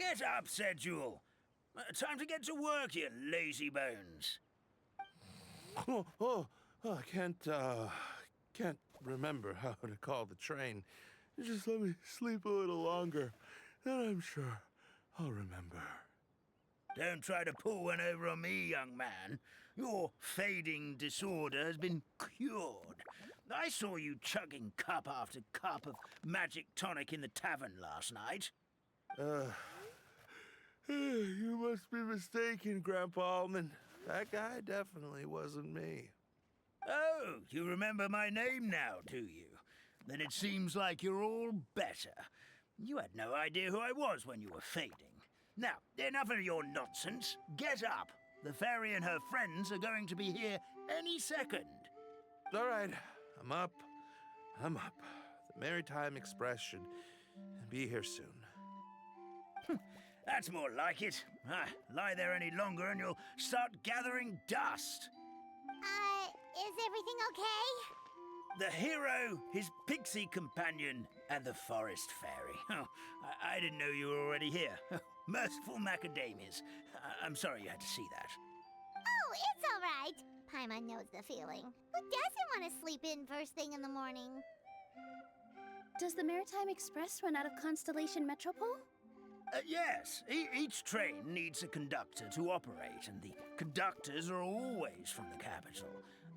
Get up, said Jewel. Time to get to work, you lazy bones. I can't remember how to call the train. Just let me sleep a little longer, then I'm sure I'll remember. Don't try to pull one over on me, young man. Your fading disorder has been cured. I saw you chugging cup after cup of magic tonic in the tavern last night. You must be mistaken, Grandpa Almond. That guy definitely wasn't me. Oh, you remember my name now, do you? Then it seems like you're all better. You had no idea who I was when you were fading. Now, enough of your nonsense. Get up. The fairy and her friends are going to be here any second. All right, I'm up. The Maritime Express should be here soon. That's more like it. Lie there any longer and you'll start gathering dust. Is everything okay? The hero, his pixie companion, and the forest fairy. Oh, I didn't know you were already here. Merciful macadamias. I'm sorry you had to see that. Oh, it's all right. Paimon knows the feeling. Who doesn't want to sleep in first thing in the morning? Does the Maritime Express run out of Constellation Metropole? Yes, each train needs a conductor to operate, and the conductors are always from the capital.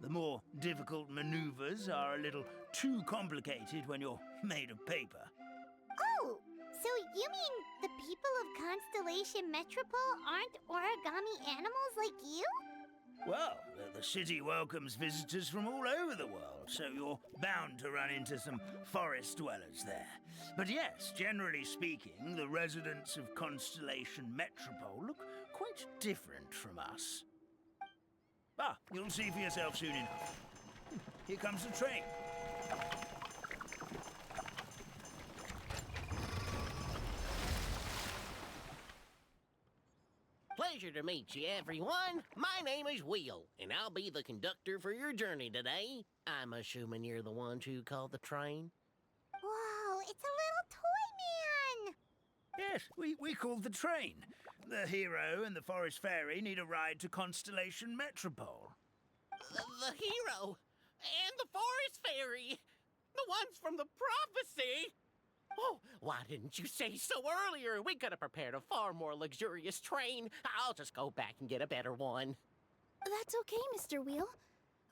The more difficult maneuvers are a little too complicated when you're made of paper. Oh, so you mean the people of Constellation Metropole aren't origami animals like you? Well, the city welcomes visitors from all over the world, so you're bound to run into some forest dwellers there. But yes, generally speaking, the residents of Constellation Metropole look quite different from us. You'll see for yourself soon enough. Here comes the train. Pleasure to meet you, everyone. My name is Will, and I'll be the conductor for your journey today. I'm assuming you're the ones who called the train? Whoa, it's a little toy man! Yes, we called the train. The hero and the forest fairy need a ride to Constellation Metropole. The hero and the forest fairy, the ones from the prophecy. Oh, why didn't you say so earlier? We could have prepared a far more luxurious train. I'll just go back and get a better one. That's okay, Mr. Wheel.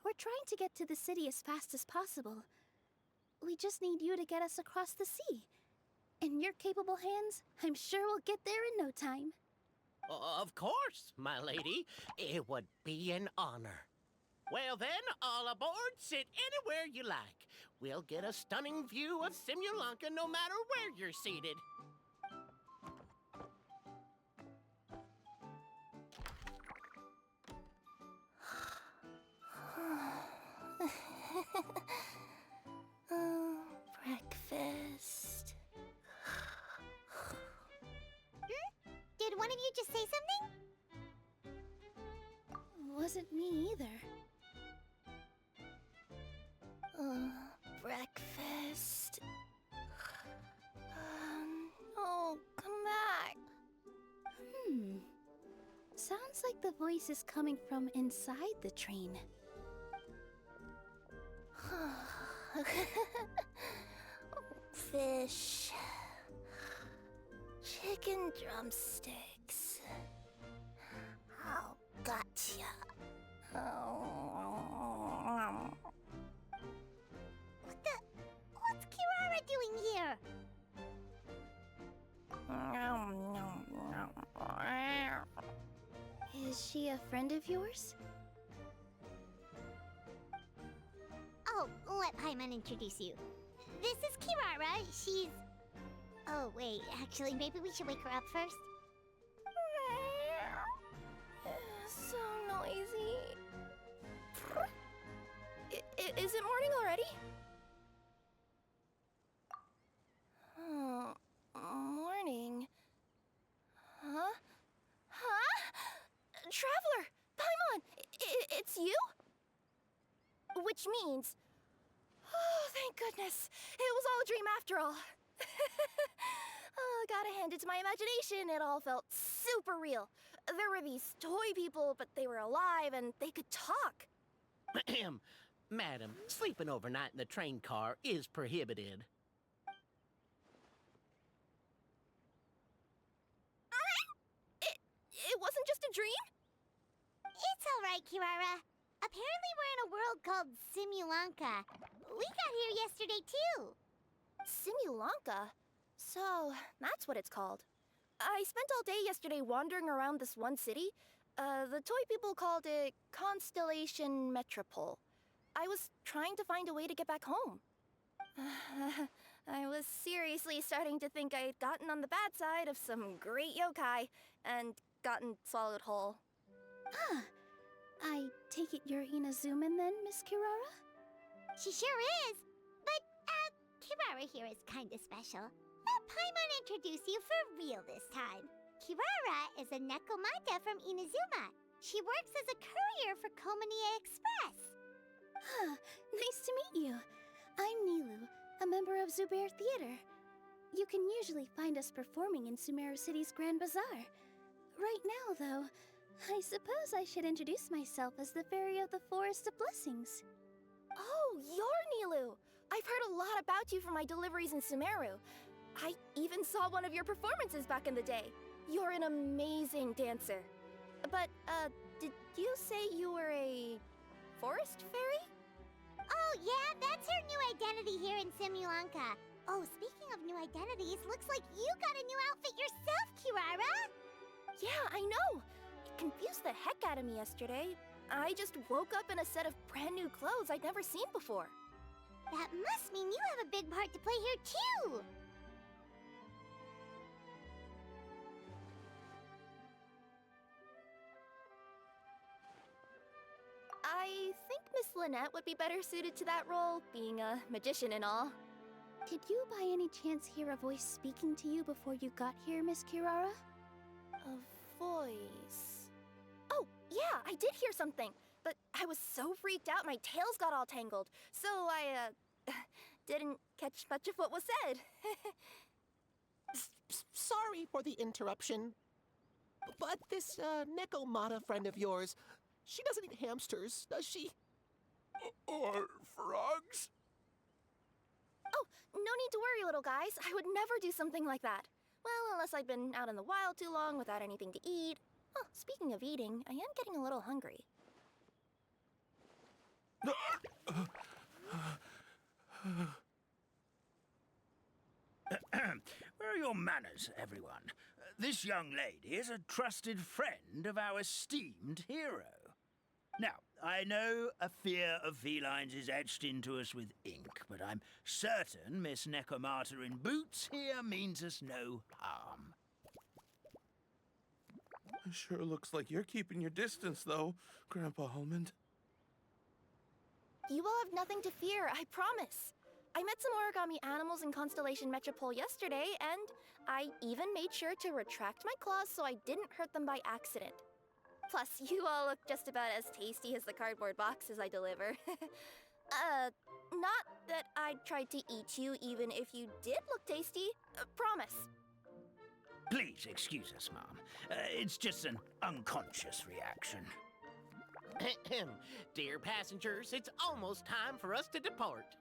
We're trying to get to the city as fast as possible. We just need you to get us across the sea. In your capable hands, I'm sure we'll get there in no time. Of course, my lady. It would be an honor. Well then, all aboard, sit anywhere you like. We'll get a stunning view of Simulanka no matter where you're seated. Breakfast. Did one of you just say something? Wasn't me either. Breakfast. Oh, come back. Sounds like the voice is coming from inside the train. Fish. Chicken drumsticks. Oh, gotcha. What's Kirara doing here? Is she a friend of yours? Oh, let Paimon introduce you. This is Kirara. She's... Oh, wait, actually, maybe we should wake her up first. So noisy. Is it morning already? Oh, morning. Huh? Traveler! Paimon! It's you? Which means... Oh, thank goodness. It was all a dream after all. Gotta hand it to my imagination, it all felt super real. There were these toy people, but they were alive and they could talk. Madam, sleeping overnight in the train car is prohibited. It wasn't just a dream? It's all right, Kirara. Apparently we're in a world called Simulanka. We got here yesterday, too. Simulanka? So, that's what it's called. I spent all day yesterday wandering around this one city. The toy people called it Constellation Metropole. I was trying to find a way to get back home. I was seriously starting to think I'd gotten on the bad side of some great yokai and gotten swallowed whole. Ah, I take it you're Inazuman then, Miss Kirara? She sure is. But, Kirara here is kinda special. Let Paimon introduce you for real this time. Kirara is a Nekomata from Inazuma. She works as a courier for Komanie Express. Ah, nice to meet you. I'm Nilu, a member of Zubair Theater. You can usually find us performing in Sumeru City's Grand Bazaar. Right now, though, I suppose I should introduce myself as the Fairy of the Forest of Blessings. Oh, you're Nilu! I've heard a lot about you from my deliveries in Sumeru. I even saw one of your performances back in the day. You're an amazing dancer. But, did you say you were a forest fairy? Oh, yeah, that's her new identity here in Simulanka. Oh, speaking of new identities, looks like you got a new outfit yourself, Kirara! Yeah, I know! It confused the heck out of me yesterday. I just woke up in a set of brand new clothes I'd never seen before. That must mean you have a big part to play here, too! I think Miss Lynette would be better suited to that role, being a magician and all. Did you by any chance hear a voice speaking to you before you got here, Miss Kirara? A voice... Oh, yeah, I did hear something, but I was so freaked out my tails got all tangled, so I, didn't catch much of what was said. Sorry for the interruption, but this, Nekomata friend of yours, she doesn't eat hamsters, does she? Or frogs? Oh, no need to worry, little guys. I would never do something like that. Well, unless I'd been out in the wild too long without anything to eat. Oh, speaking of eating, I am getting a little hungry. Where are your manners, everyone? This young lady is a trusted friend of our esteemed hero. Now, I know a fear of felines is etched into us with ink, but I'm certain Miss Nekomata in boots here means us no harm. Sure looks like you're keeping your distance, though, Grandpa Almond. You will have nothing to fear, I promise. I met some origami animals in Constellation Metropole yesterday, and I even made sure to retract my claws so I didn't hurt them by accident. Plus, you all look just about as tasty as the cardboard boxes I deliver. Not that I tried to eat you even if you did look tasty. Promise. Please excuse us, Mom. It's just an unconscious reaction. Dear passengers, it's almost time for us to depart.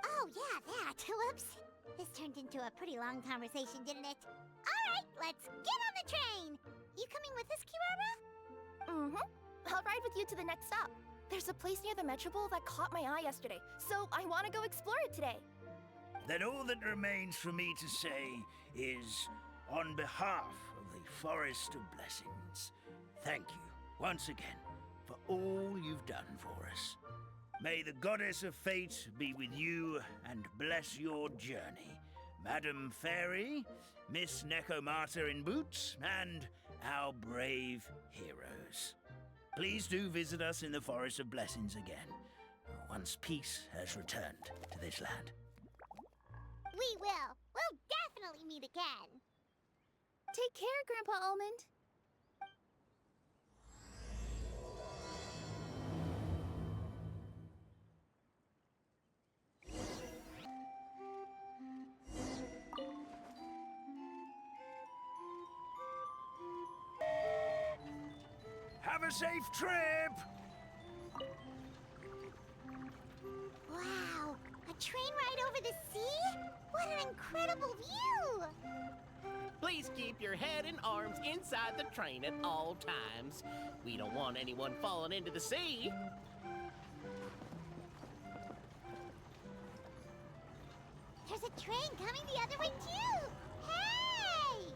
Oh, yeah, that. Whoops. This turned into a pretty long conversation, didn't it? All right, let's get on the train. You coming with us, Kirara? Mm-hmm. I'll ride with you to the next stop. There's a place near the Metropole that caught my eye yesterday, so I want to go explore it today. Then all that remains for me to say is, on behalf of the Forest of Blessings, thank you once again for all you've done for us. May the Goddess of Fate be with you and bless your journey, Madam Fairy, Miss Nekomata in boots, and our brave heroes. Please do visit us in the Forest of Blessings again, once peace has returned to this land. We will. We'll definitely meet again. Take care, Grandpa Almond. a safe trip! Wow, a train ride over the sea? What an incredible view! Please keep your head and arms inside the train at all times. We don't want anyone falling into the sea. There's a train coming the other way too! Hey!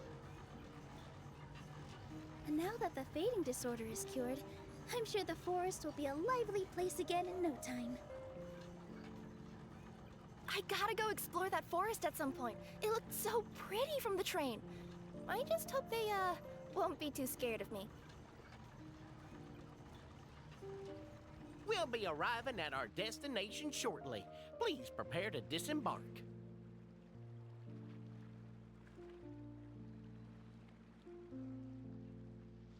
And now that the fading disorder is cured, I'm sure the forest will be a lively place again in no time. I gotta go explore that forest at some point. It looked so pretty from the train. I just hope they, won't be too scared of me. We'll be arriving at our destination shortly. Please prepare to disembark.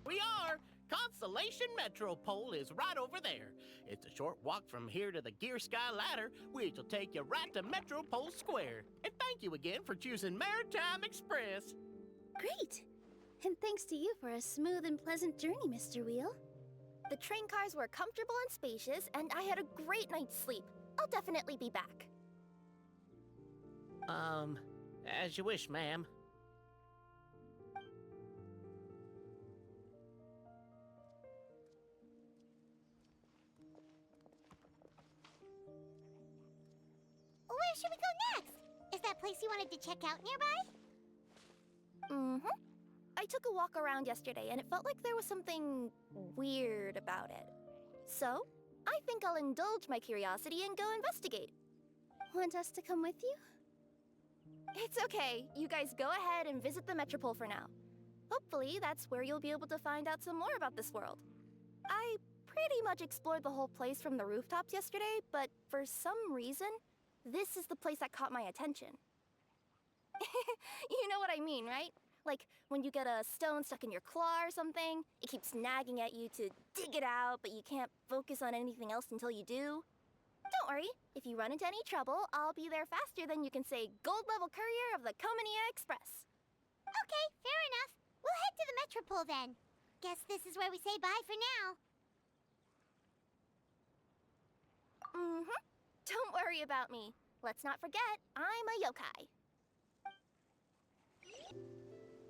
We are! Constellation Metropole is right over there. It's a short walk from here to the Gear Sky Ladder, which will take you right to Metropole Square. And thank you again for choosing Maritime Express. Great! And thanks to you for a smooth and pleasant journey, Mr. Wheel. The train cars were comfortable and spacious, and I had a great night's sleep. I'll definitely be back. As you wish, ma'am. Where should we go next? Is that place you wanted to check out nearby? Mm-hmm. I took a walk around yesterday, and it felt like there was something weird about it. So, I think I'll indulge my curiosity and go investigate. Want us to come with you? It's okay. You guys go ahead and visit the Metropole for now. Hopefully, that's where you'll be able to find out some more about this world. I pretty much explored the whole place from the rooftops yesterday, but for some reason, this is the place that caught my attention. You know what I mean, right? Like, when you get a stone stuck in your claw or something, it keeps nagging at you to dig it out, but you can't focus on anything else until you do. Don't worry, if you run into any trouble, I'll be there faster than you can say gold-level courier of the Comania Express. Okay, fair enough. We'll head to the Metropole then. Guess this is where we say bye for now. Mm-hmm. Don't worry about me. Let's not forget, I'm a yokai.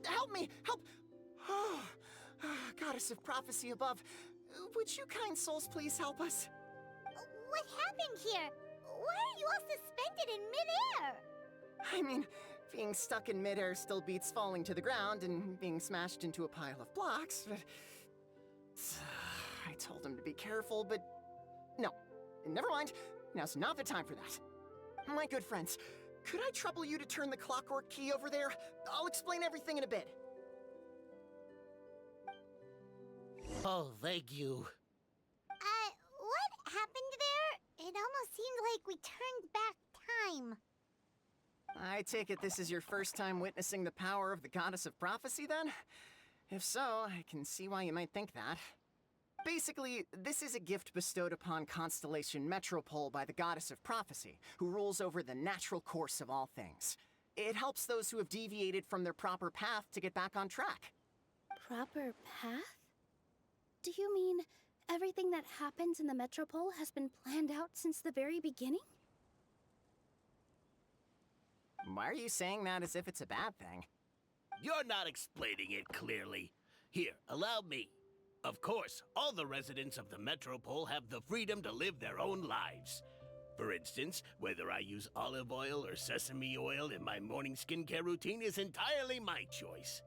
Help me! Help! Oh, Goddess of prophecy above, would you kind souls please help us? What happened here? Why are you all suspended in midair? I mean, being stuck in midair still beats falling to the ground and being smashed into a pile of blocks, but... I told him to be careful, but... No, never mind. Now's not the time for that. My good friends, could I trouble you to turn the clockwork key over there? I'll explain everything in a bit. Oh, thank you. What happened there? It almost seemed like we turned back time. I take it this is your first time witnessing the power of the Goddess of Prophecy, then? If so, I can see why you might think that. Basically, this is a gift bestowed upon Constellation Metropole by the Goddess of Prophecy, who rules over the natural course of all things. It helps those who have deviated from their proper path to get back on track. Proper path? Do you mean everything that happens in the Metropole has been planned out since the very beginning? Why are you saying that as if it's a bad thing? You're not explaining it clearly. Here, allow me. Of course, all the residents of the Metropole have the freedom to live their own lives. For instance, whether I use olive oil or sesame oil in my morning skincare routine is entirely my choice.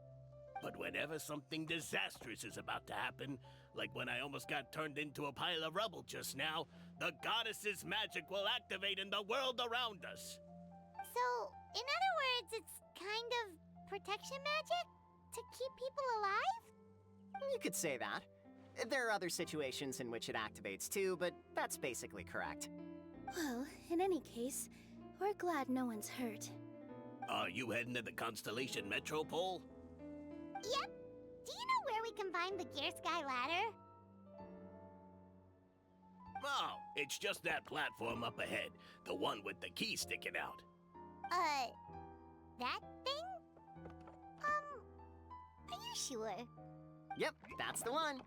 But whenever something disastrous is about to happen, like when I almost got turned into a pile of rubble just now, the goddess's magic will activate in the world around us. So, in other words, it's kind of protection magic? To keep people alive? You could say that. There are other situations in which it activates too, but that's basically correct. Well, in any case, we're glad no one's hurt. Are you heading to the Constellation Metropole? Yep. Do you know where we can find the Gear Sky Ladder? Oh, it's just that platform up ahead, the one with the key sticking out. That thing? Are you sure? Yep, that's the one.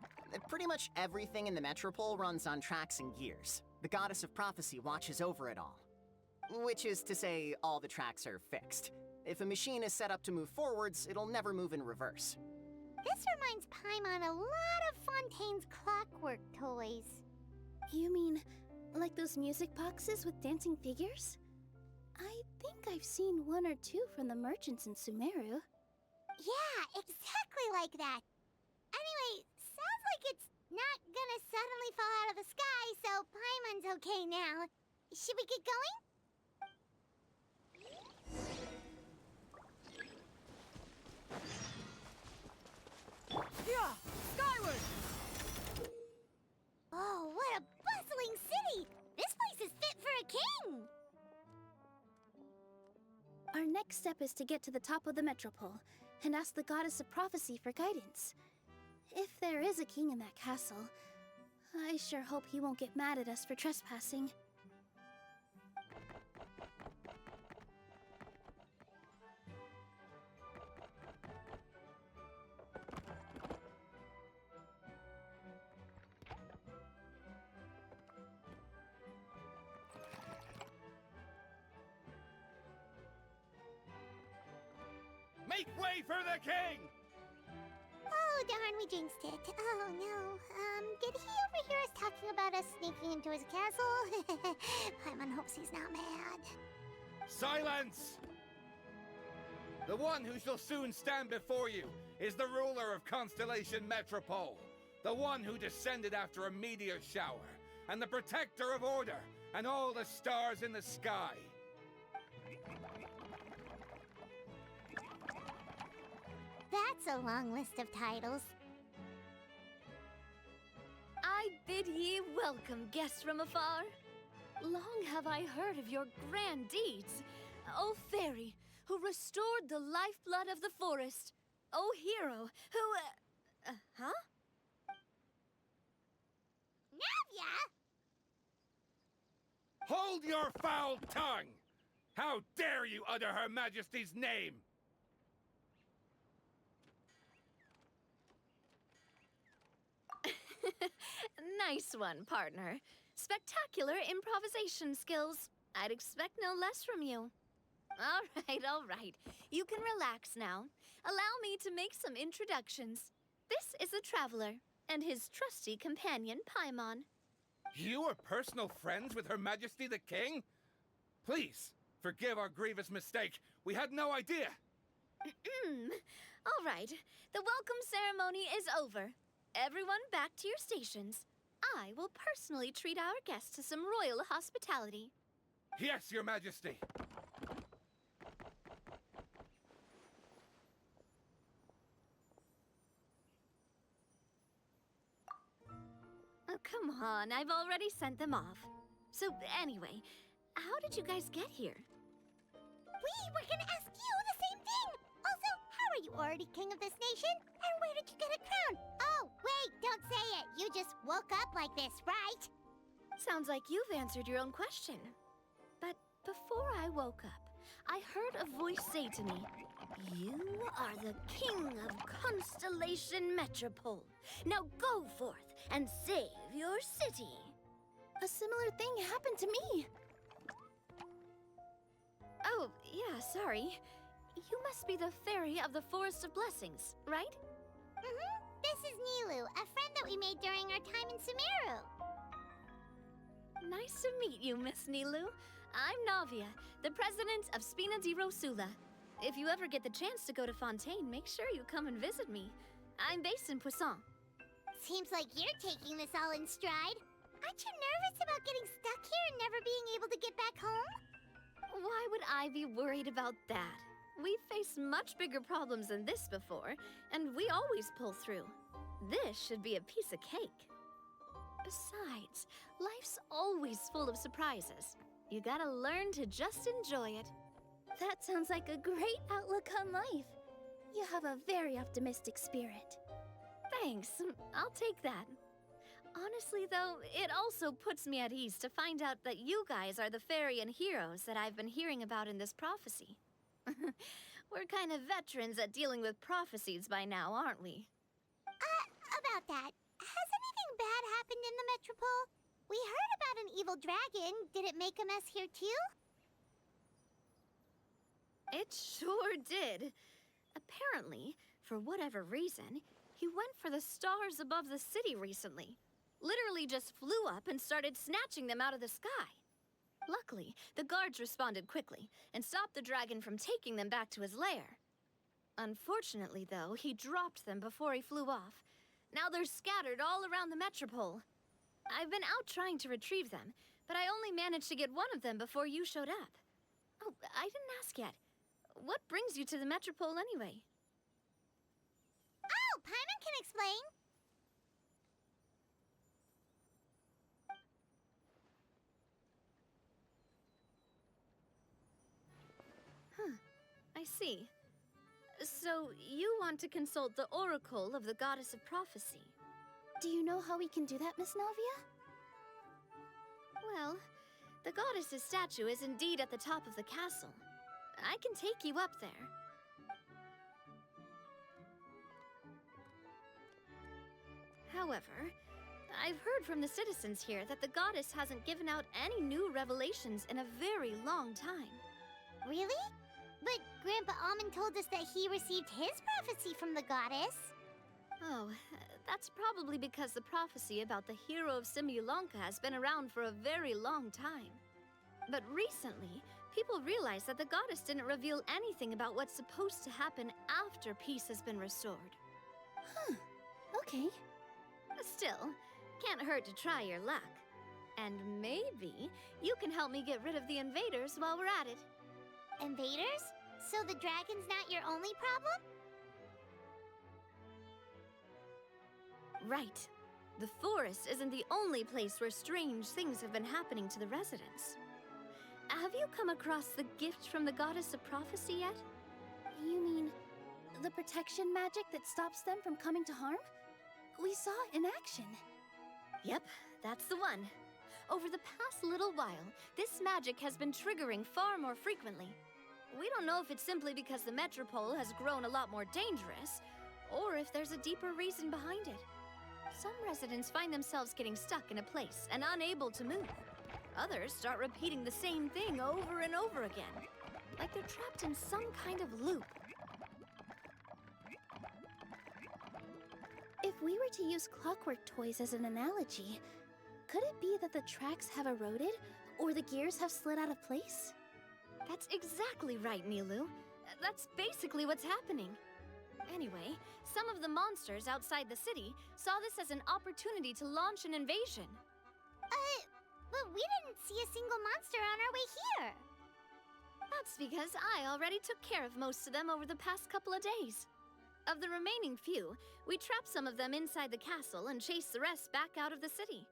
Pretty much everything in the metropole runs on tracks and gears. The goddess of prophecy watches over it all. Which is to say, all the tracks are fixed. If a machine is set up to move forwards, it'll never move in reverse. This reminds Paimon a lot of Fontaine's clockwork toys. You mean, like those music boxes with dancing figures? I think I've seen one or two from the merchants in Sumeru. Yeah, exactly like that. Anyway, sounds like it's not gonna suddenly fall out of the sky, so Paimon's okay now. Should we get going? Yeah, skyward! Oh, what a bustling city! This place is fit for a king! Our next step is to get to the top of the metropole and ask the goddess of prophecy for guidance. If there is a king in that castle, I sure hope he won't get mad at us for trespassing. Make way for the king! Oh, darn, we jinxed it. Oh, no. Did he overhear us talking about us sneaking into his castle? Paimon hopes he's not mad. Silence! The one who shall soon stand before you is the ruler of Constellation Metropole, the one who descended after a meteor shower, and the protector of order and all the stars in the sky. That's a long list of titles. I bid ye welcome, guests from afar. Long have I heard of your grand deeds, O fairy, who restored the lifeblood of the forest. O hero, who, huh? Navia! Hold your foul tongue! How dare you utter Her Majesty's name! Nice one, partner. Spectacular improvisation skills. I'd expect no less from you. All right. You can relax now. Allow me to make some introductions. This is the Traveler, and his trusty companion, Paimon. You are personal friends with Her Majesty the King? Please, forgive our grievous mistake. We had no idea. All right. The welcome ceremony is over. Everyone back to your stations. I will personally treat our guests to some royal hospitality. Yes, Your Majesty. Oh, come on. I've already sent them off. So, anyway, how did you guys get here? We were gonna ask you the same thing! Also, how are you already king of this nation? And where did you get a crown? Oh, wait, don't say it! You just woke up like this, right? Sounds like you've answered your own question. But before I woke up, I heard a voice say to me, "You are the king of Constellation Metropole. Now go forth and save your city." A similar thing happened to me. Oh, yeah, sorry. You must be the fairy of the Forest of Blessings, right? This is Nilu, a friend that we made during our time in Sumeru. Nice to meet you, Miss Nilu. I'm Navia, the president of Spina di Rosula. If you ever get the chance to go to Fontaine, make sure you come and visit me. I'm based in Poisson. Seems like you're taking this all in stride. Aren't you nervous about getting stuck here and never being able to get back home? Why would I be worried about that? We've faced much bigger problems than this before, and we always pull through. This should be a piece of cake. Besides, life's always full of surprises. You gotta learn to just enjoy it. That sounds like a great outlook on life. You have a very optimistic spirit. Thanks, I'll take that. Honestly, though, it also puts me at ease to find out that you guys are the fairy and heroes that I've been hearing about in this prophecy. We're kind of veterans at dealing with prophecies by now, aren't we? About that, has anything bad happened in the Metropole? We heard about an evil dragon. Did it make a mess here too? It sure did. Apparently, for whatever reason, he went for the stars above the city recently. Literally just flew up and started snatching them out of the sky. Luckily, the guards responded quickly and stopped the dragon from taking them back to his lair. Unfortunately, though, he dropped them before he flew off. Now they're scattered all around the Metropole. I've been out trying to retrieve them, but I only managed to get one of them before you showed up. Oh, I didn't ask yet. What brings you to the Metropole anyway? Oh, Paimon can explain. I see. So, you want to consult the Oracle of the Goddess of Prophecy? Do you know how we can do that, Miss Navia? Well, the goddess's statue is indeed at the top of the castle. I can take you up there. However, I've heard from the citizens here that the goddess hasn't given out any new revelations in a very long time. Really? But Grandpa Almond told us that he received his prophecy from the goddess. Oh, that's probably because the prophecy about the hero of Simulanka has been around for a very long time. But recently, people realized that the goddess didn't reveal anything about what's supposed to happen after peace has been restored. Huh. Okay. Still, can't hurt to try your luck. And maybe you can help me get rid of the invaders while we're at it. Invaders? So the dragon's not your only problem? Right. The forest isn't the only place where strange things have been happening to the residents. Have you come across the gift from the Goddess of Prophecy yet? You mean the protection magic that stops them from coming to harm? We saw it in action. Yep, that's the one. Over the past little while, this magic has been triggering far more frequently. We don't know if it's simply because the Metropole has grown a lot more dangerous, or if there's a deeper reason behind it. Some residents find themselves getting stuck in a place and unable to move. Others start repeating the same thing over and over again, like they're trapped in some kind of loop. If we were to use clockwork toys as an analogy, could it be that the tracks have eroded, or the gears have slid out of place? That's exactly right, Nilu. That's basically what's happening. Anyway, some of the monsters outside the city saw this as an opportunity to launch an invasion. But we didn't see a single monster on our way here. That's because I already took care of most of them over the past couple of days. Of the remaining few, we trapped some of them inside the castle and chased the rest back out of the city.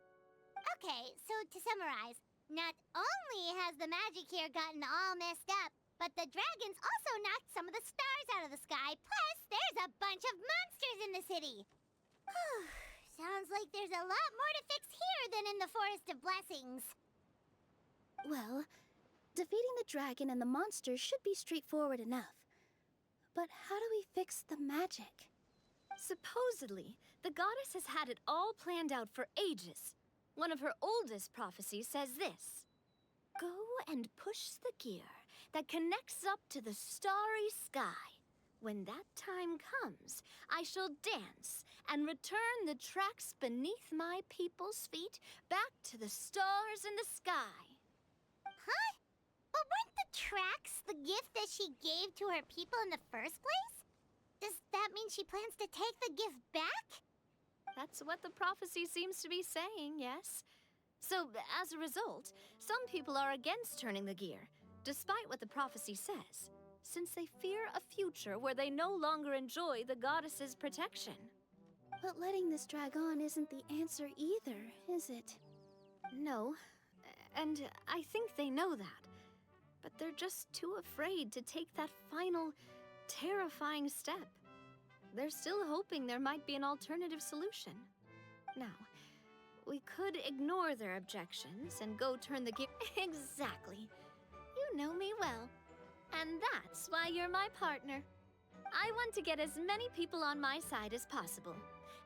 Okay, so to summarize, not only has the magic here gotten all messed up, but the dragons also knocked some of the stars out of the sky, plus there's a bunch of monsters in the city. Sounds like there's a lot more to fix here than in the Forest of Blessings. Well, defeating the dragon and the monsters should be straightforward enough. But how do we fix the magic? Supposedly, the goddess has had it all planned out for ages. One of her oldest prophecies says this: "Go and push the gear that connects up to the starry sky. When that time comes, I shall dance and return the tracks beneath my people's feet back to the stars in the sky." Huh? But weren't the tracks the gift that she gave to her people in the first place? Does that mean she plans to take the gift back? That's what the prophecy seems to be saying, yes. So, as a result, some people are against turning the gear, despite what the prophecy says, since they fear a future where they no longer enjoy the goddess's protection. But letting this drag on isn't the answer either, is it? No, and I think they know that. But they're just too afraid to take that final, terrifying step. They're still hoping there might be an alternative solution. Now, we could ignore their objections and go turn the gear. Exactly. You know me well. And that's why you're my partner. I want to get as many people on my side as possible.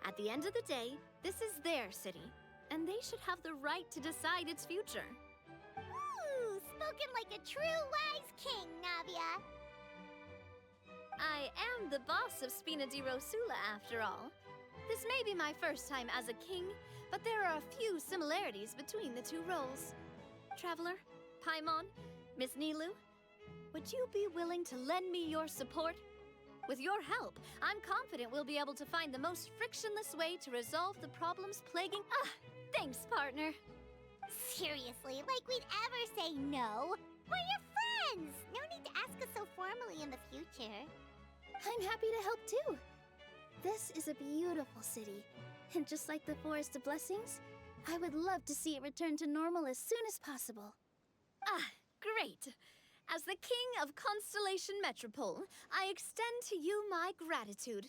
At the end of the day, this is their city, and they should have the right to decide its future. Ooh, spoken like a true wise king, Navia. I am the boss of Spina di Rosula, after all. This may be my first time as a king, but there are a few similarities between the two roles. Traveler, Paimon, Miss Nilu, would you be willing to lend me your support? With your help, I'm confident we'll be able to find the most frictionless way to resolve the problems plaguing— thanks, partner. Seriously, like we'd ever say no. We're your friends! No need to ask us so formally in the future. I'm happy to help too. This is a beautiful city, and just like the Forest of Blessings, I would love to see it return to normal as soon as possible. Great. As the king of Constellation Metropole, I extend to you my gratitude.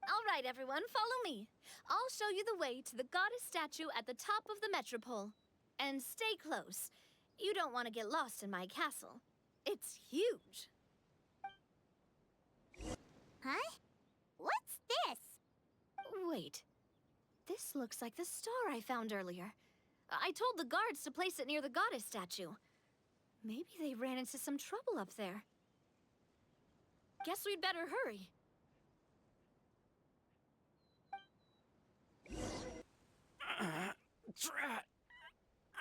All right, everyone, follow me. I'll show you the way to the goddess statue at the top of the Metropole. And stay close. You don't want to get lost in my castle. It's huge. Huh? What's this? Wait. This looks like the star I found earlier. I told the guards to place it near the goddess statue. Maybe they ran into some trouble up there. Guess we'd better hurry. Drat!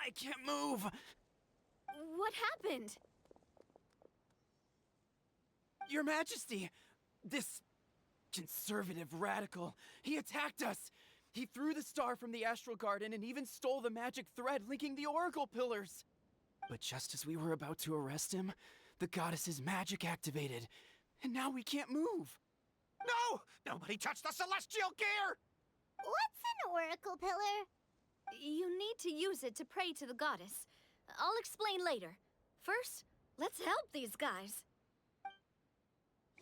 I can't move! What happened? Your Majesty! This conservative radical, he attacked us! He threw the star from the Astral Garden and even stole the magic thread linking the Oracle Pillars! But just as we were about to arrest him, the goddess's magic activated, and now we can't move! No! Nobody touched the celestial gear! What's an oracle pillar? You need to use it to pray to the goddess. I'll explain later. First, let's help these guys.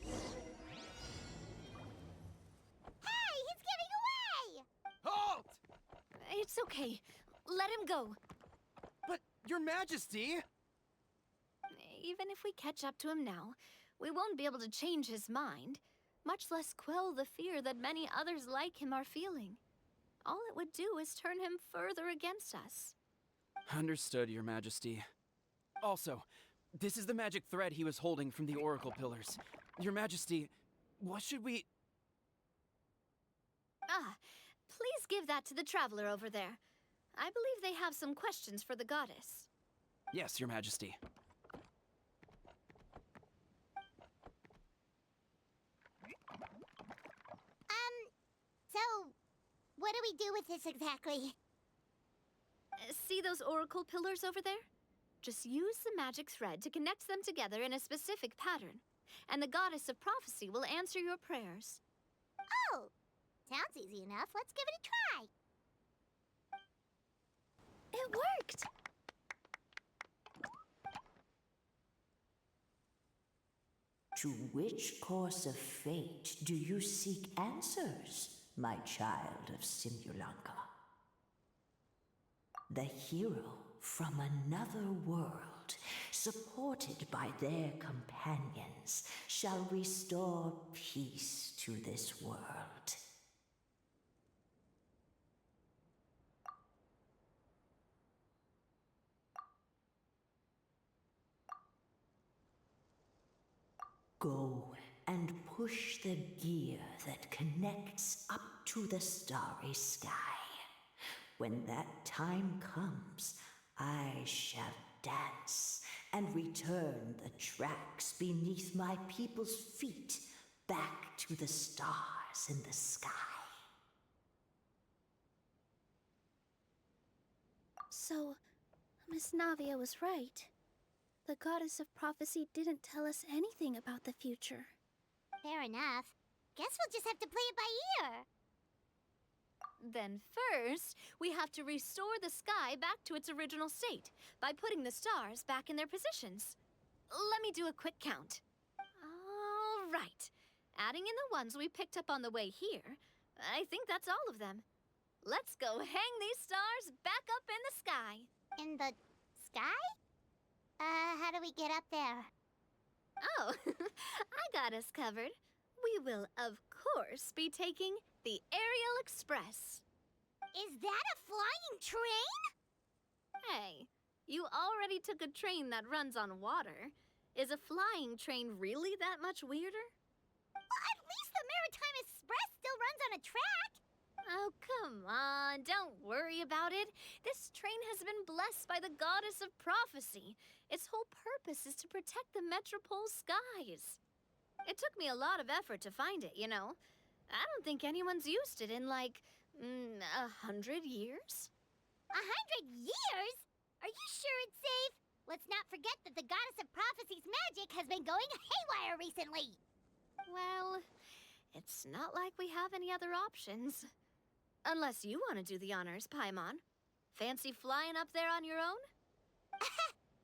Hey, he's getting away! Halt! It's okay. Let him go. But, Your Majesty! Even if we catch up to him now, we won't be able to change his mind, much less quell the fear that many others like him are feeling. All it would do is turn him further against us. Understood, Your Majesty. Also, this is the magic thread he was holding from the Oracle Pillars. Your Majesty, what should we— Please give that to the traveler over there. I believe they have some questions for the goddess. Yes, Your Majesty. So, what do we do with this exactly? See those oracle pillars over there? Just use the magic thread to connect them together in a specific pattern, and the goddess of prophecy will answer your prayers. Oh, sounds easy enough. Let's give it a try. It worked! To which course of fate do you seek answers, my child of Simulanka? The hero from another world, supported by their companions, shall restore peace to this world. Go and push the gear that connects up to the starry sky. When that time comes, I shall dance and return the tracks beneath my people's feet back to the stars in the sky. So, Miss Navia was right. The goddess of prophecy didn't tell us anything about the future. Fair enough. Guess we'll just have to play it by ear. Then first, we have to restore the sky back to its original state by putting the stars back in their positions. Let me do a quick count. All right. Adding in the ones we picked up on the way here, I think that's all of them. Let's go hang these stars back up in the sky. In the sky? How do we get up there? Oh, I got us covered. We will, of course, be taking the Aerial Express. Is that a flying train? Hey, you already took a train that runs on water. Is a flying train really that much weirder? Well, at least the Maritime Express still runs on a track. Oh, come on, don't worry about it. This train has been blessed by the goddess of prophecy. Its whole purpose is to protect the metropole skies. It took me a lot of effort to find it, you know. I don't think anyone's used it in, like, 100 years? 100 years? Are you sure it's safe? Let's not forget that the goddess of prophecy's magic has been going haywire recently. Well, it's not like we have any other options. Unless you want to do the honors, Paimon. Fancy flying up there on your own?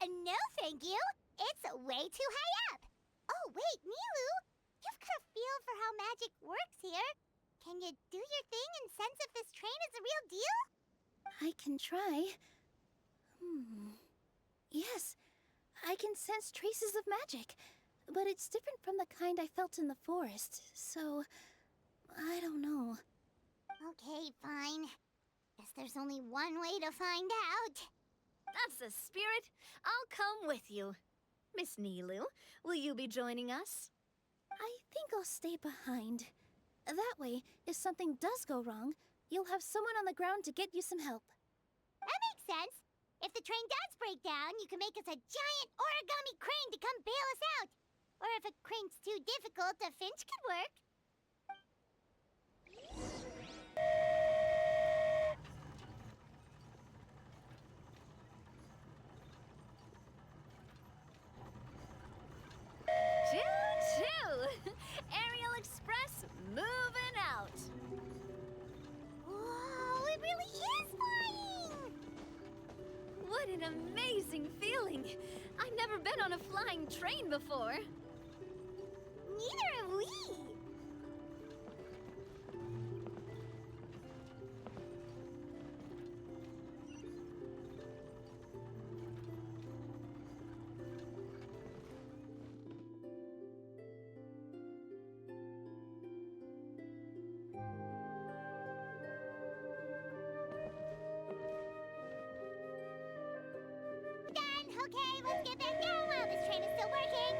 No, thank you. It's way too high up. Oh, wait, Nilu. You've got a feel for how magic works here. Can you do your thing and sense if this train is a real deal? I can try. Yes, I can sense traces of magic, but it's different from the kind I felt in the forest, so I don't know. Okay, fine. Guess there's only one way to find out. That's the spirit. I'll come with you. Miss Nilu, will you be joining us? I think I'll stay behind. That way, if something does go wrong, you'll have someone on the ground to get you some help. That makes sense. If the train does break down, you can make us a giant origami crane to come bail us out. Or if a crane's too difficult, a finch could work. Choo-choo! Aerial Express moving out. Whoa, it really is flying! What an amazing feeling! I've never been on a flying train before. Neither have we. Okay, let's get back down while this train is still working.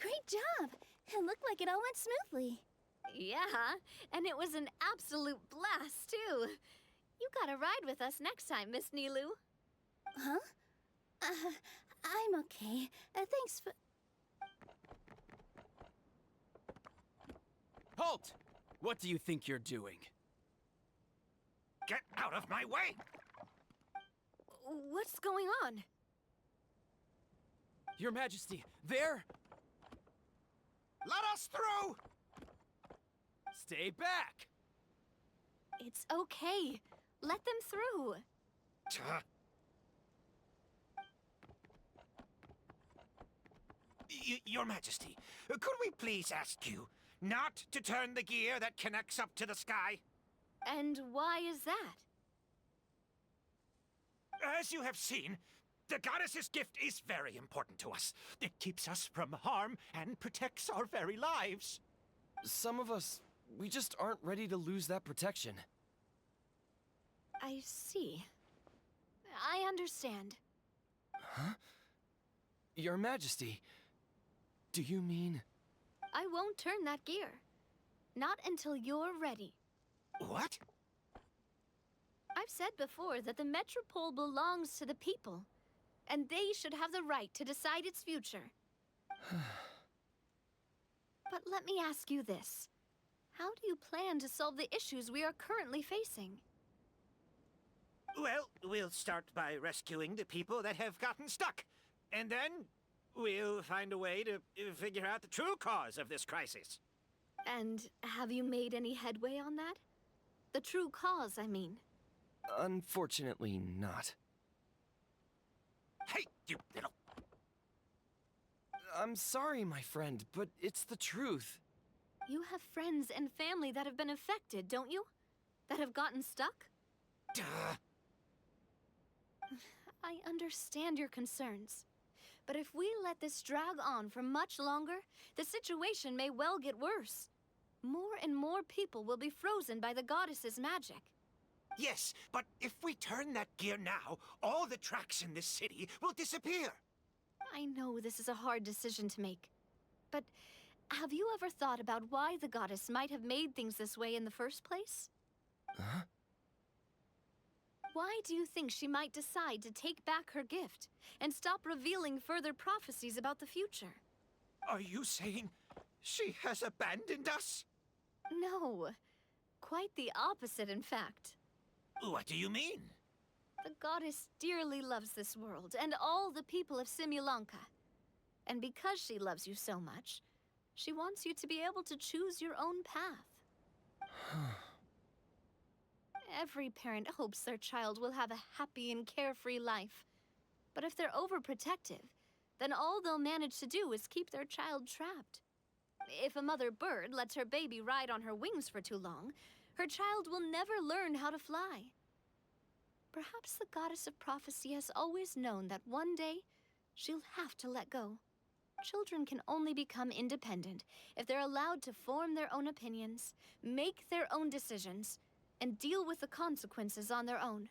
Great job! It looked like it all went smoothly. Yeah, and it was an absolute blast, too. You gotta ride with us next time, Miss Nilu. Huh? I'm okay. Thanks for... Halt! What do you think you're doing? Get out of my way! What's going on? Your Majesty, there! Let us through! Stay back! It's okay. Let them through. Your Majesty, could we please ask you not to turn the gear that connects up to the sky? And why is that? As you have seen, the goddess's gift is very important to us. It keeps us from harm and protects our very lives. Some of us, we just aren't ready to lose that protection. I see. I understand. Huh? Your Majesty, do you mean... I won't turn that gear. Not until you're ready. What? I've said before that the Metropole belongs to the people, and they should have the right to decide its future. But let me ask you this. How do you plan to solve the issues we are currently facing? Well, we'll start by rescuing the people that have gotten stuck. And then we'll find a way to figure out the true cause of this crisis. And have you made any headway on that? The true cause, I mean. Unfortunately not. Hey, you little... I'm sorry, my friend, but it's the truth. You have friends and family that have been affected, don't you? That have gotten stuck? Duh. I understand your concerns. But if we let this drag on for much longer, the situation may well get worse. More and more people will be frozen by the goddess's magic. Yes, but if we turn that gear now, all the tracks in this city will disappear. I know this is a hard decision to make, but have you ever thought about why the goddess might have made things this way in the first place? Huh? Why do you think she might decide to take back her gift and stop revealing further prophecies about the future? Are you saying she has abandoned us? No, quite the opposite, in fact. What do you mean? The goddess dearly loves this world and all the people of Simulanka. And because she loves you so much, she wants you to be able to choose your own path. Every parent hopes their child will have a happy and carefree life. But if they're overprotective, then all they'll manage to do is keep their child trapped. If a mother bird lets her baby ride on her wings for too long, her child will never learn how to fly. Perhaps the goddess of prophecy has always known that one day she'll have to let go. Children can only become independent if they're allowed to form their own opinions, make their own decisions, and deal with the consequences on their own.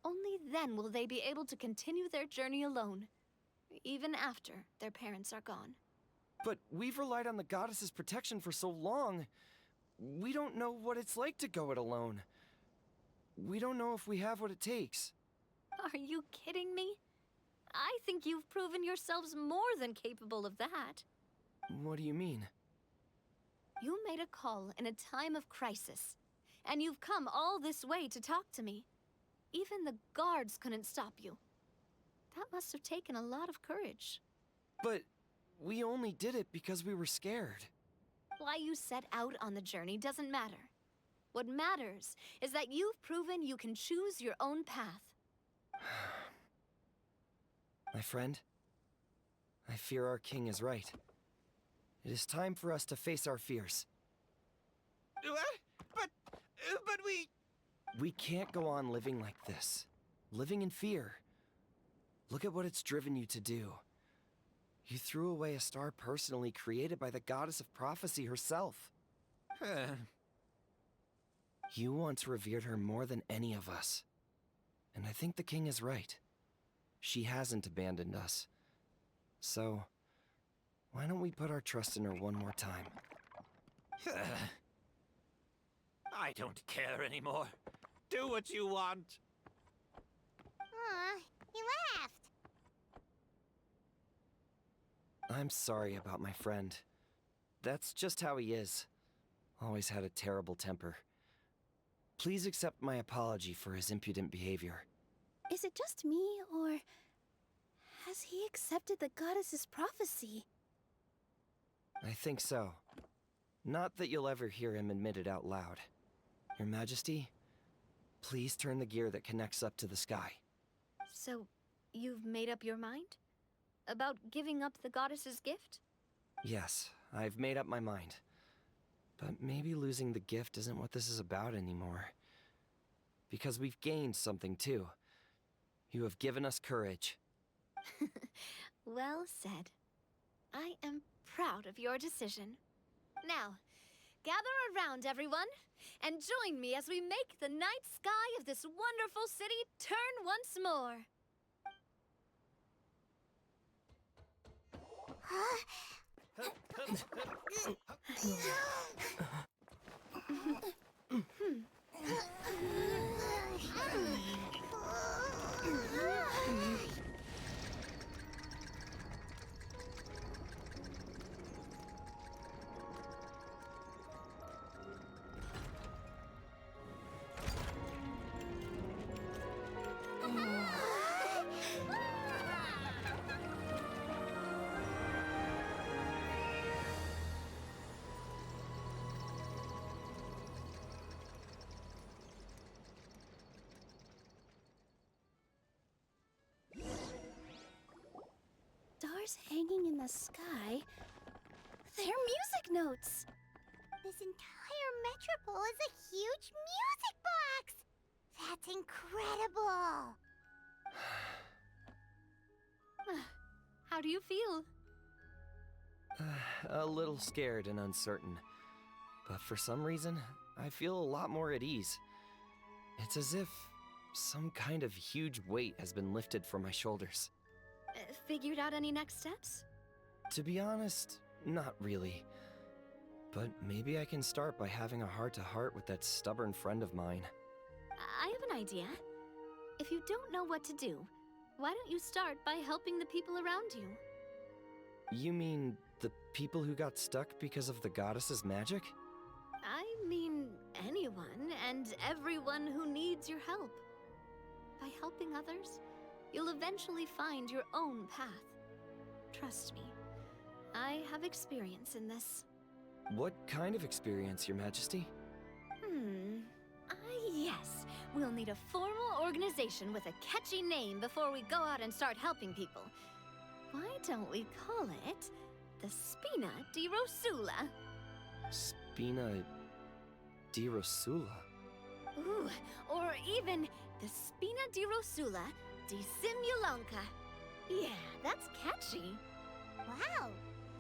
Only then will they be able to continue their journey alone, even after their parents are gone. But we've relied on the goddess's protection for so long. We don't know what it's like to go it alone. We don't know if we have what it takes. Are you kidding me? I think you've proven yourselves more than capable of that. What do you mean? You made a call in a time of crisis, and you've come all this way to talk to me. Even the guards couldn't stop you. That must have taken a lot of courage. But we only did it because we were scared. Why you set out on the journey doesn't matter. What matters is that you've proven you can choose your own path. My friend, I fear our king is right. It is time for us to face our fears. What? But we... We can't go on living like this. Living in fear. Look at what it's driven you to do. You threw away a star personally created by the goddess of prophecy herself. You once revered her more than any of us. And I think the king is right. She hasn't abandoned us. So, why don't we put our trust in her one more time? I don't care anymore. Do what you want. Aw, he laughed. I'm sorry about my friend. That's just how he is. Always had a terrible temper. Please accept my apology for his impudent behavior. Is it just me, or has he accepted the goddess's prophecy? I think so. Not that you'll ever hear him admit it out loud. Your Majesty, please turn the gear that connects up to the sky. So, you've made up your mind? About giving up the goddess's gift? Yes, I've made up my mind. But maybe losing the gift isn't what this is about anymore. Because we've gained something too. You have given us courage. Well said. I am proud of your decision. Now, gather around, everyone, and join me as we make the night sky of this wonderful city turn once more. Stars hanging in the sky? They're music notes! This entire metropole is a huge music box! That's incredible! feel? A little scared and uncertain. But for some reason, I feel a lot more at ease. It's as if some kind of huge weight has been lifted from my shoulders. Figured out any next steps? To be honest, not really. But maybe I can start by having a heart-to-heart with that stubborn friend of mine. I have an idea. If you don't know what to do, why don't you start by helping the people around you? You mean the people who got stuck because of the goddess's magic? I mean anyone and everyone who needs your help. By helping others, you'll eventually find your own path. Trust me, I have experience in this. What kind of experience, Your Majesty? Yes. We'll need a formal organization with a catchy name before we go out and start helping people. Why don't we call it the Spina di Rosula? Spina di Rosula? Ooh, or even the Spina di Rosula di Simulonca. Yeah, that's catchy. Wow,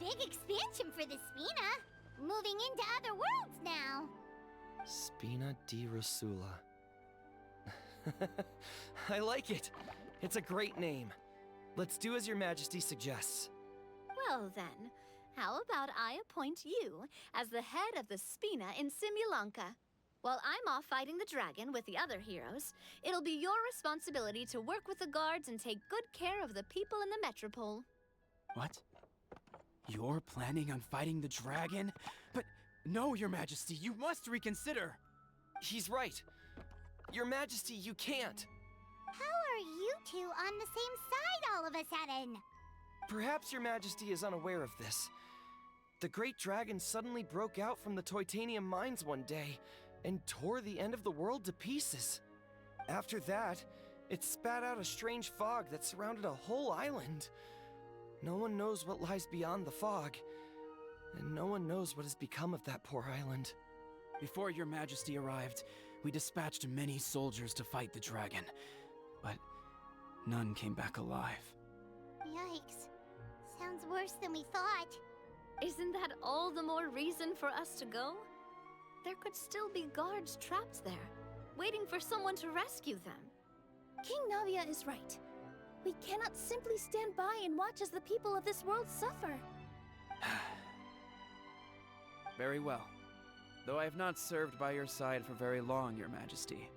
big expansion for the Spina. Moving into other worlds now. Spina di Rosula. I like it. It's a great name. Let's do as Your Majesty suggests. Well then, how about I appoint you as the head of the Spina in Simulonca? While I'm off fighting the dragon with the other heroes, it'll be your responsibility to work with the guards and take good care of the people in the metropole. What? You're planning on fighting the dragon? But no, Your Majesty, you must reconsider. He's right. Your Majesty, you can't. How are you two on the same side all of a sudden? Perhaps Your Majesty is unaware of this. The great dragon suddenly broke out from the Titanium mines one day and tore the end of the world to pieces. After that, it spat out a strange fog that surrounded a whole island. No one knows what lies beyond the fog, and no one knows what has become of that poor island. Before Your Majesty arrived, we dispatched many soldiers to fight the dragon, but none came back alive. Yikes. Sounds worse than we thought. Isn't that all the more reason for us to go? There could still be guards trapped there, waiting for someone to rescue them. King Navia is right. We cannot simply stand by and watch as the people of this world suffer. Very well. Though I have not served by your side for very long, Your Majesty,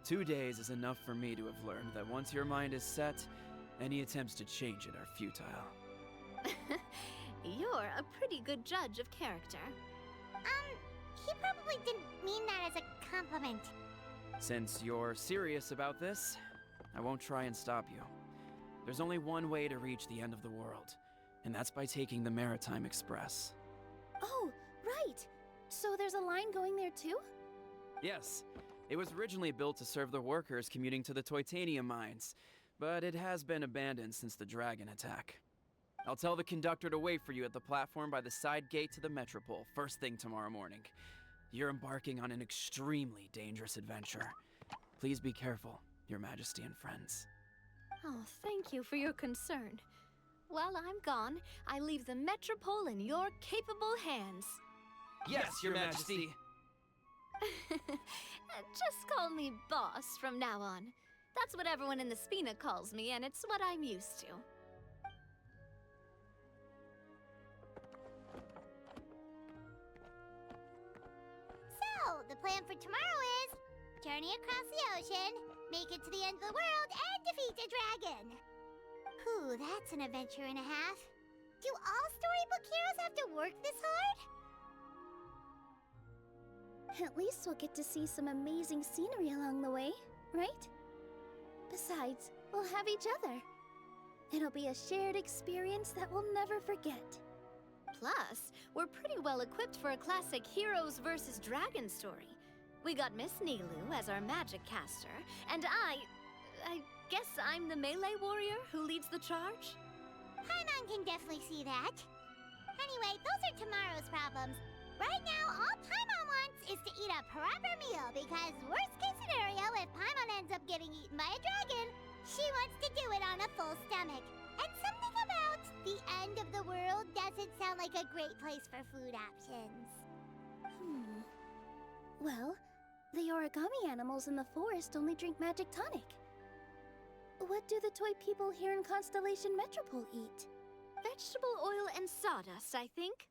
2 days is enough for me to have learned that once your mind is set, any attempts to change it are futile. You're a pretty good judge of character. He probably didn't mean that as a compliment. Since you're serious about this, I won't try and stop you. There's only one way to reach the end of the world, and that's by taking the Maritime Express. Oh, right! So there's a line going there too? Yes. It was originally built to serve the workers commuting to the Titanium mines, but it has been abandoned since the dragon attack. I'll tell the conductor to wait for you at the platform by the side gate to the Metropole, first thing tomorrow morning. You're embarking on an extremely dangerous adventure. Please be careful, Your Majesty and friends. Oh, thank you for your concern. While I'm gone, I leave the Metropole in your capable hands. Yes, Your Majesty. Just call me boss from now on. That's what everyone in the Spina calls me, and it's what I'm used to. So, the plan for tomorrow is journey across the ocean, make it to the end of the world, and defeat a dragon. Whew, that's an adventure and a half. Do all storybook heroes have to work this hard? At least we'll get to see some amazing scenery along the way, right? Besides, we'll have each other. It'll be a shared experience that we'll never forget. Plus, we're pretty well equipped for a classic heroes versus dragon story. We got Miss Nilu as our magic caster, and I guess I'm the melee warrior who leads the charge? Paimon can definitely see that. Anyway, those are tomorrow's problems. Right now, all Paimon wants is to eat a proper meal because worst case scenario, if Paimon ends up getting eaten by a dragon, she wants to do it on a full stomach. And something about the world doesn't sound like a great place for food options. Well, the origami animals in the forest only drink magic tonic. What do the toy people here in Constellation Metropole eat? Vegetable oil and sawdust, I think.